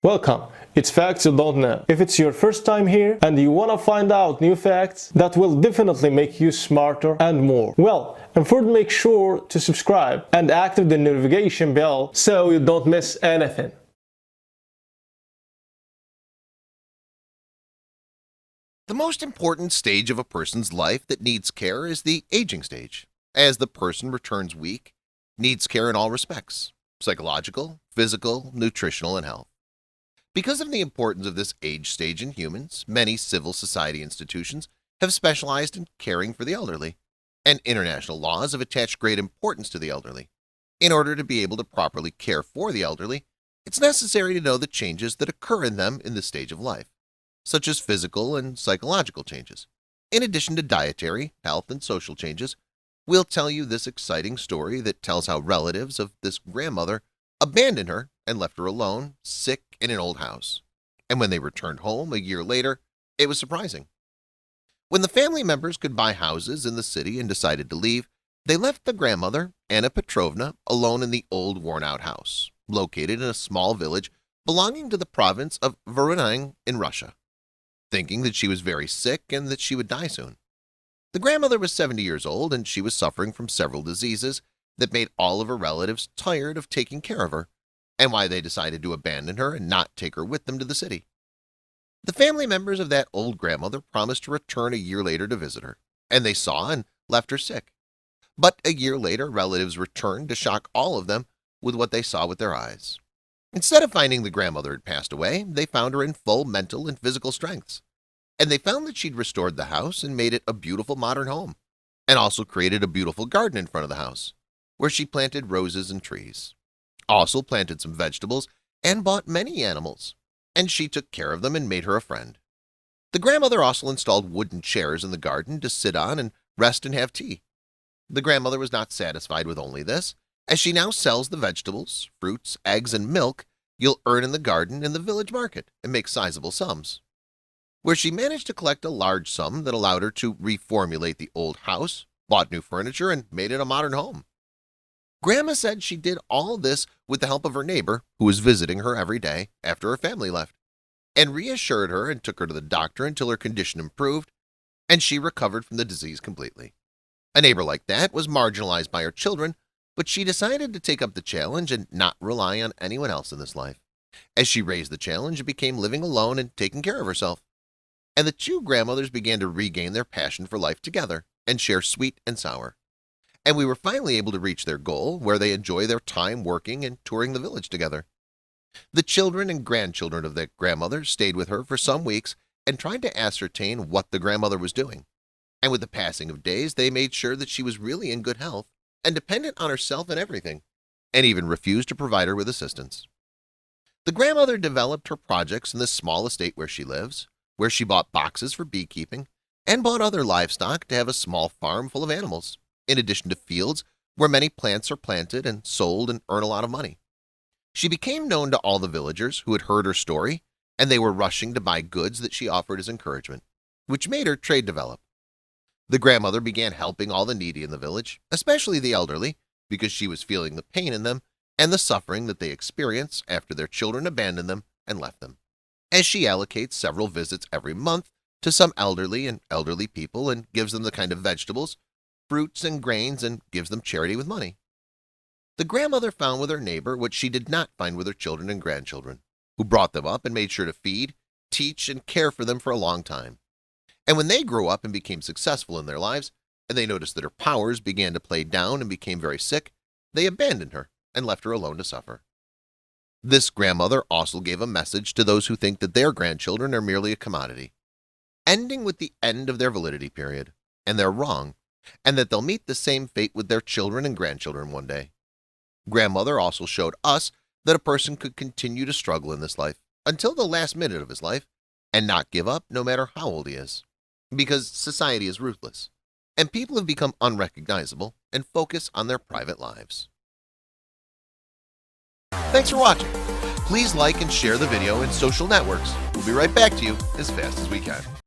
Welcome! It's Facts You Don't Know. If it's your first time here and you want to find out new facts that will definitely make you smarter and more, well, and first make sure to subscribe and activate the notification bell so you don't miss anything. The most important stage of a person's life that needs care is the aging stage, as the person returns weak, needs care in all respects: psychological, physical, nutritional, and health. Because of the importance of this age stage in humans, many civil society institutions have specialized in caring for the elderly, and international laws have attached great importance to the elderly. In order to be able to properly care for the elderly, it's necessary to know the changes that occur in them in this stage of life, such as physical and psychological changes. In addition to dietary, health, and social changes, we'll tell you this exciting story that tells how relatives of this grandmother abandoned her and left her alone, sick in an old house. And when they returned home a year later, it was surprising. When the family members could buy houses in the city and decided to leave, they left the grandmother, Anna Petrovna, alone in the old worn-out house, located in a small village belonging to the province of Voronezh in Russia, thinking that she was very sick and that she would die soon. The grandmother was 70 years old, and she was suffering from several diseases that made all of her relatives tired of taking care of her, and why they decided to abandon her and not take her with them to the city. The family members of that old grandmother promised to return a year later to visit her, and they saw and left her sick. But a year later, relatives returned to shock all of them with what they saw with their eyes. Instead of finding the grandmother had passed away, they found her in full mental and physical strengths, and they found that she'd restored the house and made it a beautiful modern home, and also created a beautiful garden in front of the house, where she planted roses and trees, also planted some vegetables, and bought many animals, and she took care of them and made her a friend. The grandmother also installed wooden chairs in the garden to sit on and rest and have tea. The grandmother was not satisfied with only this, as she now sells the vegetables, fruits, eggs, and milk you'll earn in the garden in the village market and make sizable sums, where she managed to collect a large sum that allowed her to reformulate the old house, bought new furniture, and made it a modern home. Grandma said she did all this with the help of her neighbor, who was visiting her every day after her family left, and reassured her and took her to the doctor until her condition improved and she recovered from the disease completely. A neighbor like that was marginalized by her children, but she decided to take up the challenge and not rely on anyone else in this life. As she raised the challenge, and became living alone and taking care of herself, and the two grandmothers began to regain their passion for life together and share sweet and sour. And we were finally able to reach their goal, where they enjoy their time working and touring the village together. The children and grandchildren of the grandmother stayed with her for some weeks and tried to ascertain what the grandmother was doing. And with the passing of days, they made sure that she was really in good health and dependent on herself and everything, and even refused to provide her with assistance. The grandmother developed her projects in the small estate where she lives, where she bought boxes for beekeeping and bought other livestock to have a small farm full of animals, in addition to fields where many plants are planted and sold and earn a lot of money. She became known to all the villagers who had heard her story, and they were rushing to buy goods that she offered as encouragement, which made her trade develop. The grandmother began helping all the needy in the village, especially the elderly, because she was feeling the pain in them and the suffering that they experience after their children abandoned them and left them, as she allocates several visits every month to some elderly people and gives them the kind of vegetables, fruits, and grains, and gives them charity with money. The grandmother found with her neighbor what she did not find with her children and grandchildren, who brought them up and made sure to feed, teach, and care for them for a long time. And when they grew up and became successful in their lives, and they noticed that her powers began to play down and became very sick, they abandoned her and left her alone to suffer. This grandmother also gave a message to those who think that their grandchildren are merely a commodity, ending with the end of their validity period, and they're wrong, and that they'll meet the same fate with their children and grandchildren one day. Grandmother also showed us that a person could continue to struggle in this life until the last minute of his life and not give up no matter how old he is, because society is ruthless, and people have become unrecognizable and focus on their private lives. Thanks for watching. Please like and share the video in social networks. We'll be right back to you as fast as we can.